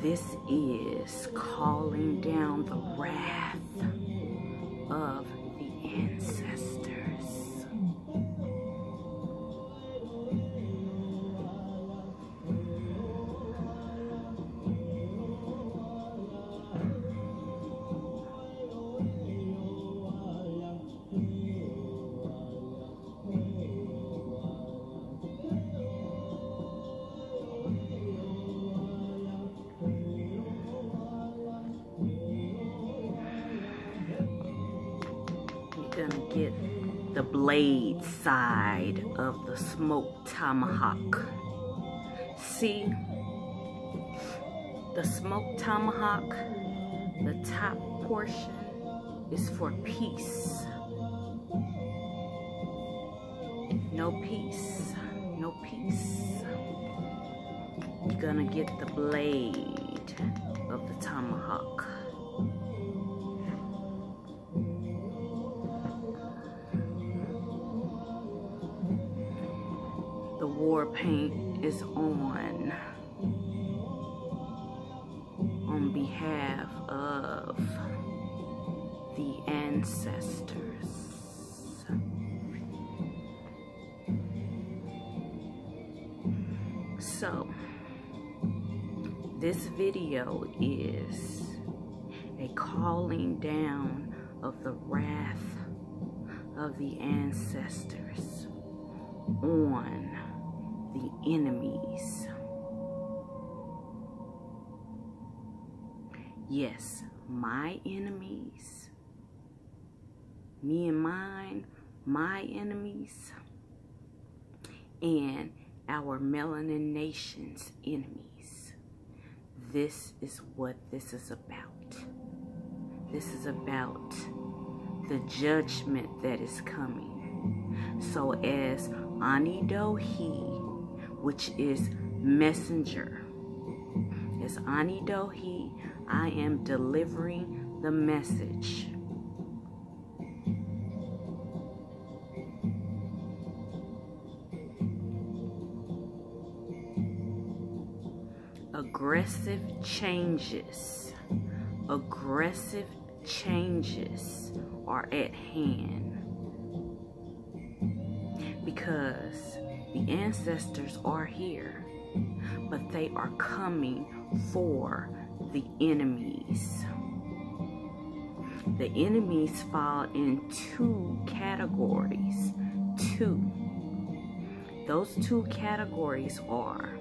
This is calling down the wrath of the ancestors. Gonna get the blade side of the SmoakTomahawk. See, the SmoakTomahawk, the top portion is for peace. No peace, no peace. You're gonna get the blade of the tomahawk. War paint is on behalf of the ancestors. So, this video is a calling down of the wrath of the ancestors on the enemies. Yes, my enemies. Me and mine, my enemies. And our Melanin Nation's enemies. This is what this is about. This is about the judgment that is coming. So as Anidohi, which is messenger. As Anidohi, I am delivering the message. Aggressive changes are at hand. Because the ancestors are here, but they are coming for the enemies. The enemies fall in two categories. Those two categories are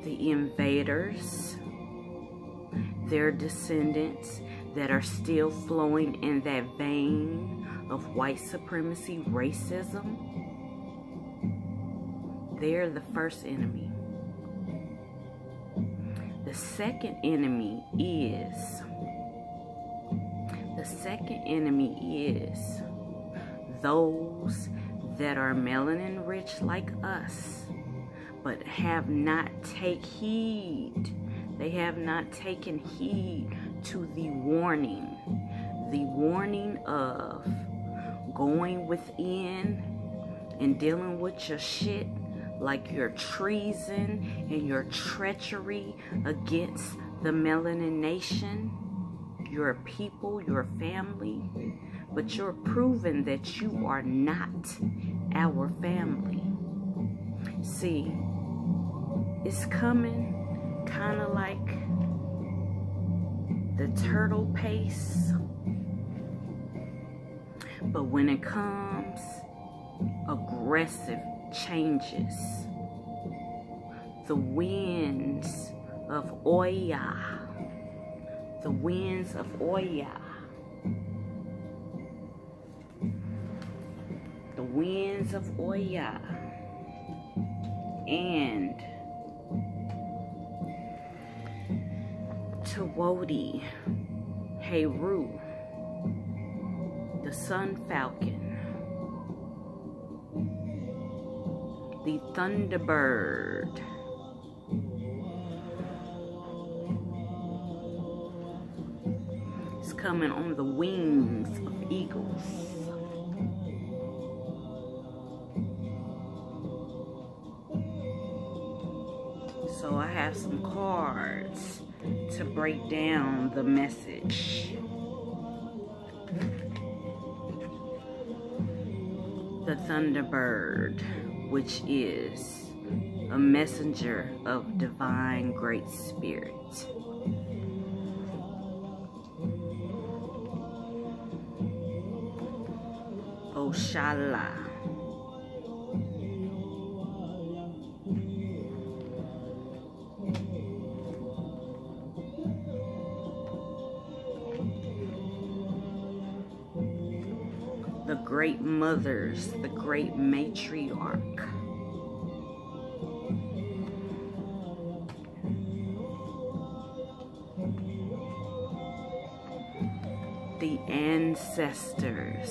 the invaders, their descendants that are still flowing in that vein of white supremacy, racism. They're the first enemy. The second enemy is those that are melanin rich like us, but have not taken heed. They have not taken heed to the warning of going within and dealing with your shit, like your treason and your treachery against the Melanin Nation, your people, your family, but you're proving that you are not our family. See, it's coming kind of like the turtle pace, but when it comes, aggressive changes. The winds of Oya. The winds of Oya. The winds of Oya. And Tawodi, Heru, the Sun Falcon, the Thunderbird, is coming on the wings of eagles. So I have some cards to break down the message. The Thunderbird, which is a messenger of divine great spirit. Oshala. The great mothers, the great matriarch. The ancestors,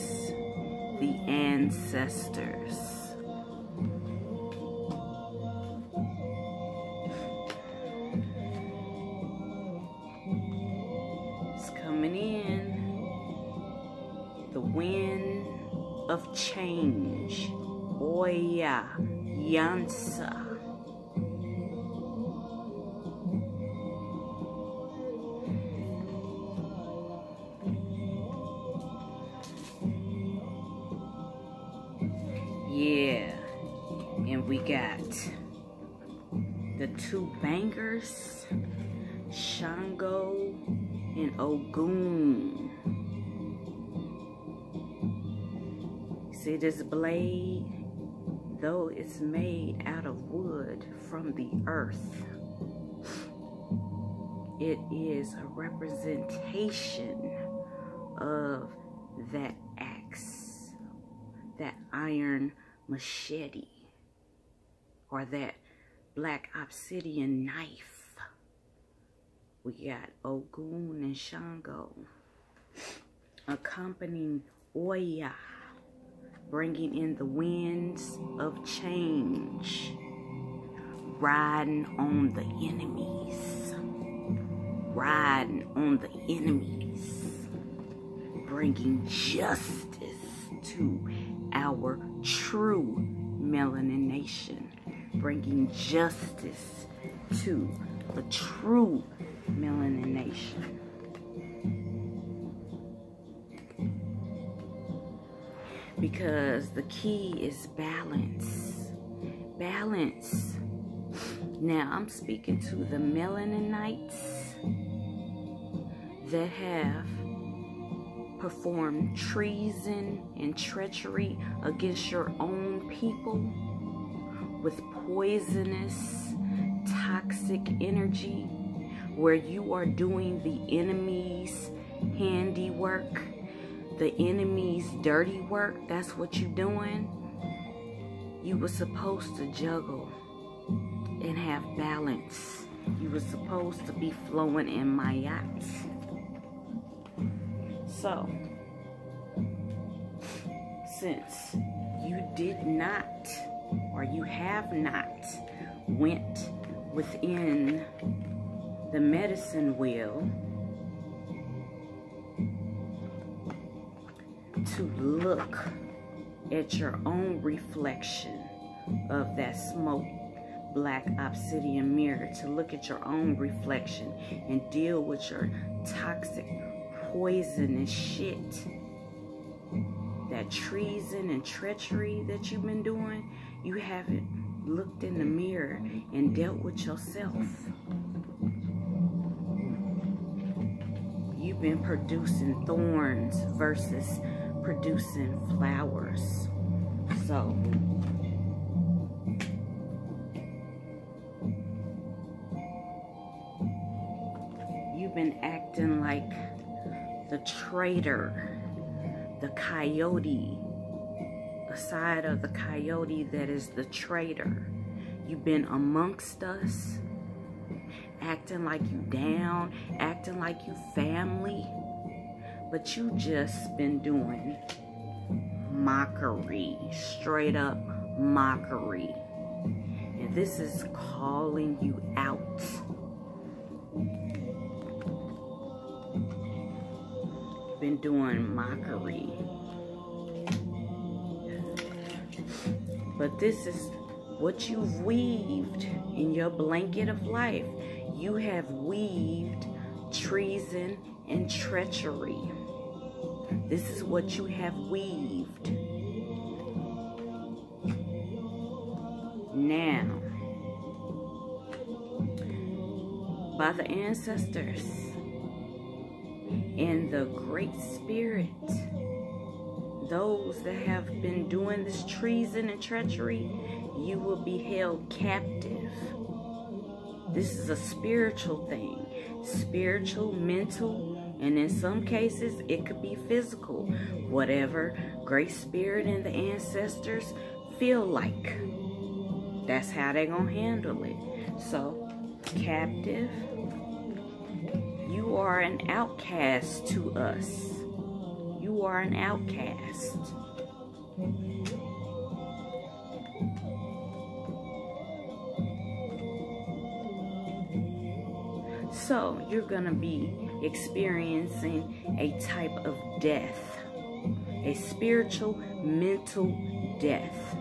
the ancestors. It's coming in. The wind of change. Oya Yansa. Yeah, and we got the two bangers, Shango and Ogun. See this blade, though it's made out of wood from the earth, it is a representation of that axe, that iron machete, or that black obsidian knife. We got Ogun and Shango accompanying Oya, bringing in the winds of change, riding on the enemies, riding on the enemies, bringing justice to our true Melanin nation, bringing justice to the true Melanin nation. Because the key is balance. Balance. Now, I'm speaking to the Melaninites that have performed treason and treachery against your own people with poisonous, toxic energy, where you are doing the enemy's handiwork, the enemy's dirty work. That's what you're doing. You were supposed to juggle and have balance. You were supposed to be flowing in my yachts. So, since you did not, or you have not, went within the medicine wheel to look at your own reflection of that smoke black obsidian mirror, to look at your own reflection and deal with your toxic, poisonous shit, that treason and treachery that you've been doing. You haven't looked in the mirror and dealt with yourself. You've been producing thorns versus producing flowers. So, you've been acting like the traitor, the coyote, a side of the coyote that is the traitor. You've been amongst us, acting like you down, acting like you family, but you just been doing mockery, straight up mockery. And this is calling you out. Been doing mockery. But this is what you've weaved in your blanket of life. You have weaved treason and treachery. This is what you have weaved. Now, by the ancestors and the Great Spirit, those that have been doing this treason and treachery, you will be held captive. This is a spiritual thing. Spiritual, mental, and in some cases, it could be physical. Whatever Great Spirit and the ancestors feel like. That's how they're going to handle it. So, captive, you are an outcast to us. You are an outcast. So, you're going to be experiencing a type of death. A spiritual, mental death.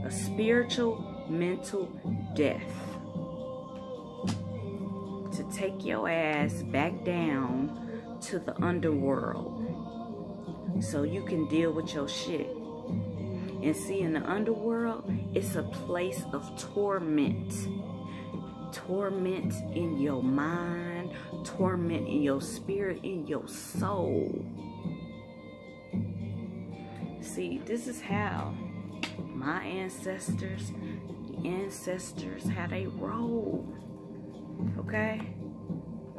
A spiritual, mental death. To take your ass back down to the underworld so you can deal with your shit. And see, in the underworld, it's a place of torment. Torment in your mind, torment in your spirit, in your soul. See, this is how my ancestors, the ancestors, how they roll. Okay?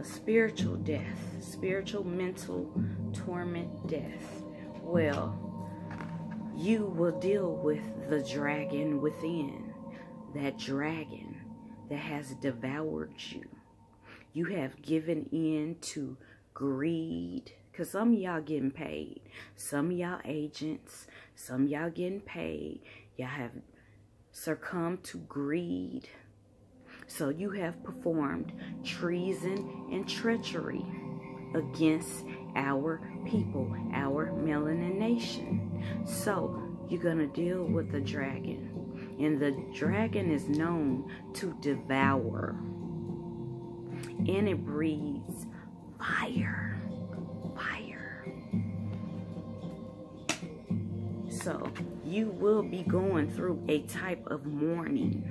A spiritual death, spiritual, mental, torment, death. Well, you will deal with the dragon within. That dragon that has devoured you. You have given in to greed. Because some of y'all getting paid. Some of y'all agents. Some of y'all getting paid. Y'all have succumbed to greed. So you have performed treason and treachery against our people, our Melanin nation. So you're going to deal with the dragon. And the dragon is known to devour. And it breathes fire. Fire. So you will be going through a type of mourning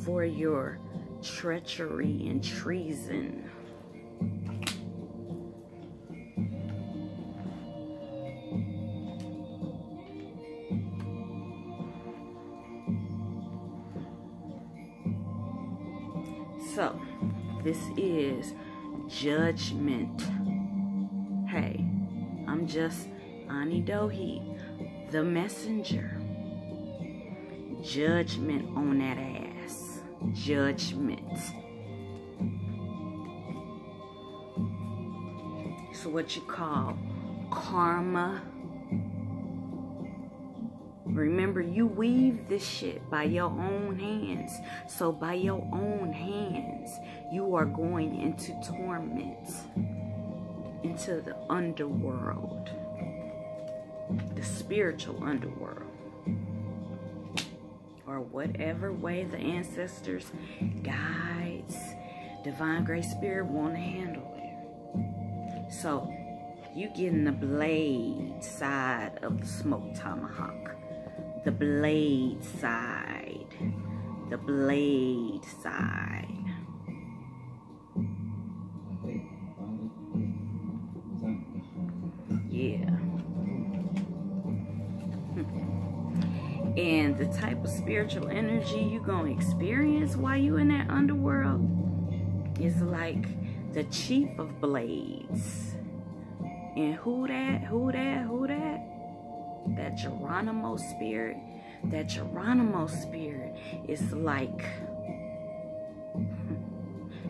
for your treachery and treason. So, this is judgment. Hey, I'm just Anidohi, the messenger. Judgment on that ass. Judgment. It's what you call karma. Remember, you weave this shit by your own hands. So by your own hands, you are going into torment, into the underworld, the spiritual underworld, or whatever way the ancestors, guides, divine great spirit want to handle it. So you get in the blade side of the SmoakTomahawk. The blade side. The blade side. Yeah. And the type of spiritual energy you're going to experience while you in that underworld is like the chief of blades. And who that? That Geronimo spirit. That Geronimo spirit is like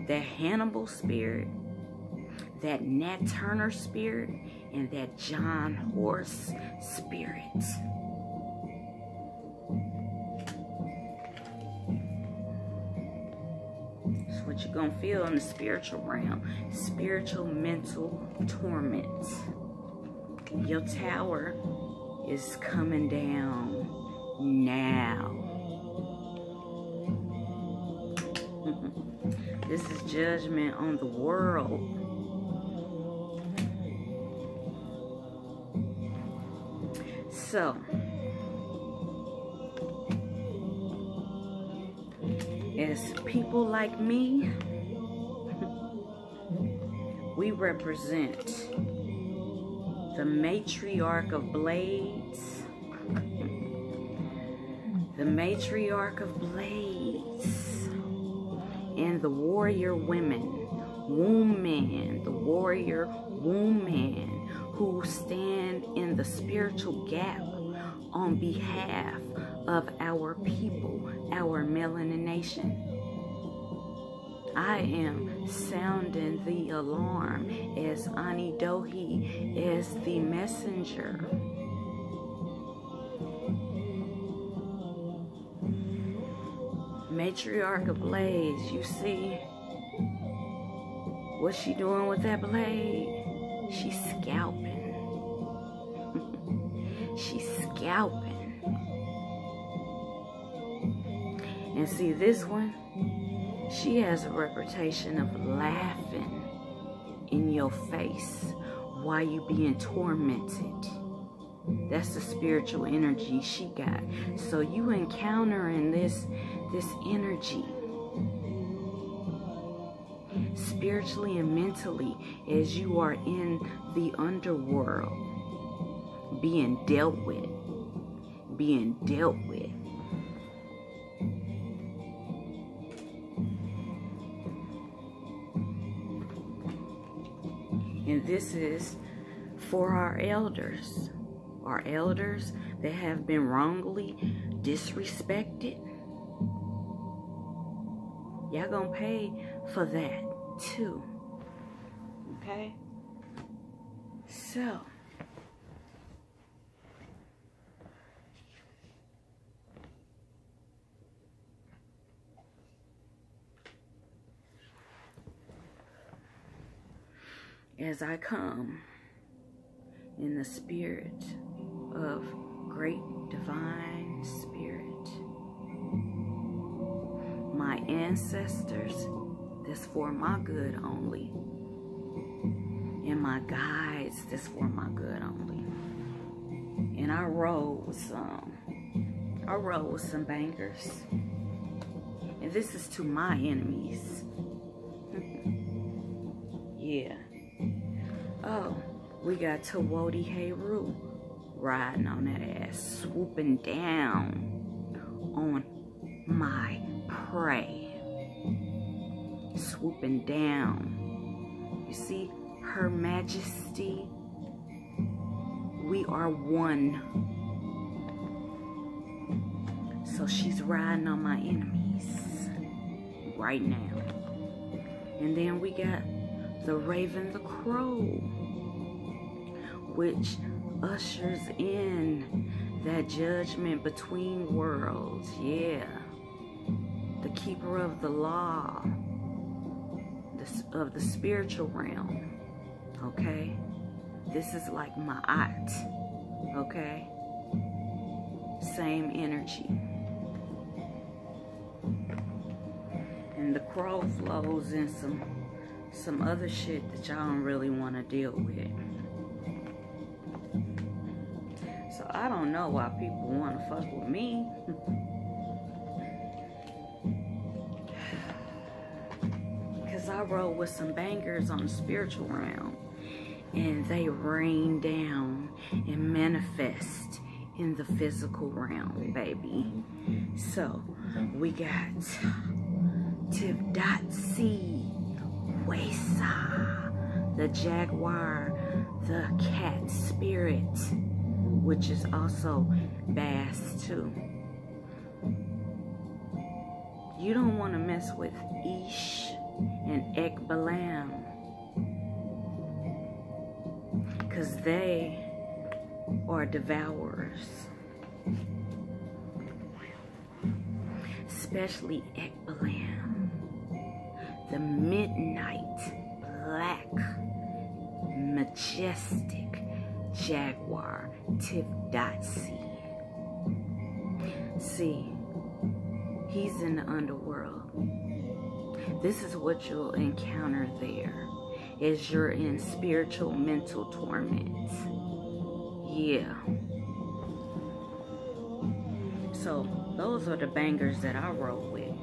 that Hannibal spirit, that Nat Turner spirit, and that John Horse spirit. That's what you're going to feel in the spiritual realm. Spiritual mental torment. Your tower is coming down now. This is judgment on the world. So, as people like me, we represent the matriarch of blades, the matriarch of blades, and the warrior women, the warrior woman who stand in the spiritual gap on behalf of our people, our Melanin nation. I am sounding the alarm as Anidohi, as the messenger. Matriarch of blades, you see what's she doing with that blade? She's scalping. She's scalping. And see this one? She has a reputation of laughing in your face while you being tormented. That's the spiritual energy she got. So you encountering this energy spiritually and mentally as you are in the underworld being dealt with. And this is for our elders that have been wrongly disrespected. Y'all gonna pay for that too. Okay? So, as I come in the spirit of great divine spirit, my ancestors, that's for my good only, and my guides, that's for my good only. And I roll with some bangers, and this is to my enemies. Yeah. Oh, we got Tawodi Heru riding on that ass, swooping down on my prey. Swooping down. You see, Her Majesty, we are one. So she's riding on my enemies right now. And then we got the Raven the Crow, which ushers in that judgment between worlds. Yeah. The keeper of the law, of the spiritual realm. Okay? This is like my aunt. Okay? Same energy. And the crow flows in some other shit that y'all don't really want to deal with. So I don't know why people want to fuck with me. Because I roll with some bangers on the spiritual realm. And they rain down and manifest in the physical realm, baby. So we got Tivdatsi, Wesa, the jaguar, the cat spirit, which is also bass too. You don't want to mess with Ish and Alkebulan, because they are devourers. Especially Alkebulan, the midnight black majestic jaguar Tivdatsi. See, he's in the underworld. This is what you'll encounter there as you're in spiritual mental torment. Yeah. So those are the bangers that I wrote with.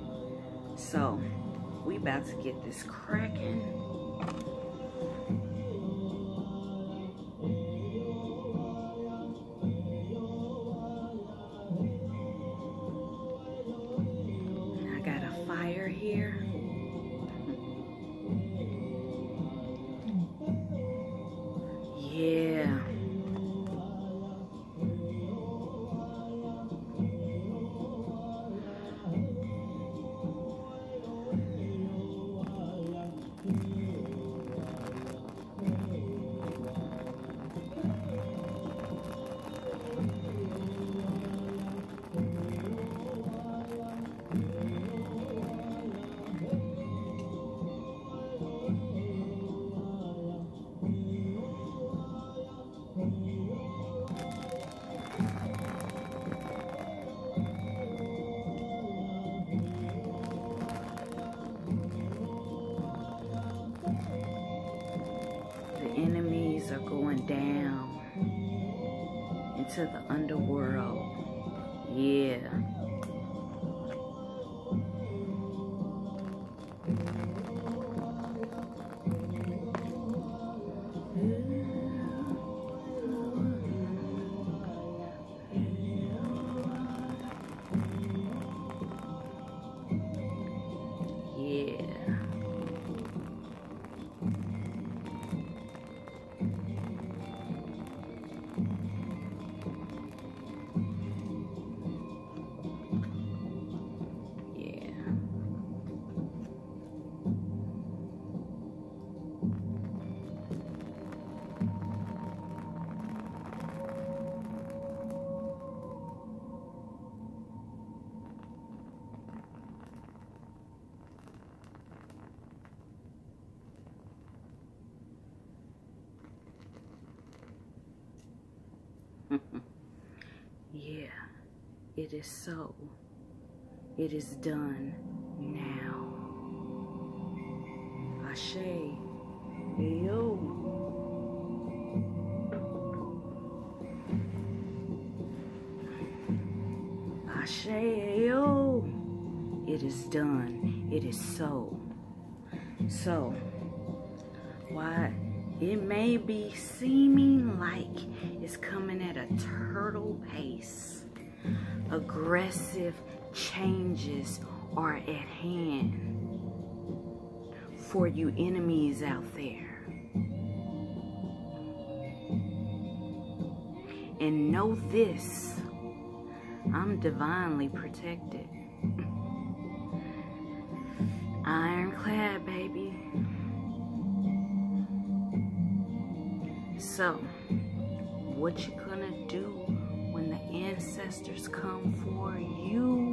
So we about to get this cracking. I got a fire here. Yeah. Enemies are going down into the underworld. Yeah. Yeah, it is so. It is done now. Ashe. Yo. Ashe. Yo. It is done. It is so. So, why it may be seeming like it's coming at a turtle pace, aggressive changes are at hand for you enemies out there. And know this, I'm divinely protected. Ironclad, baby. So, what you gonna do when the ancestors come for you?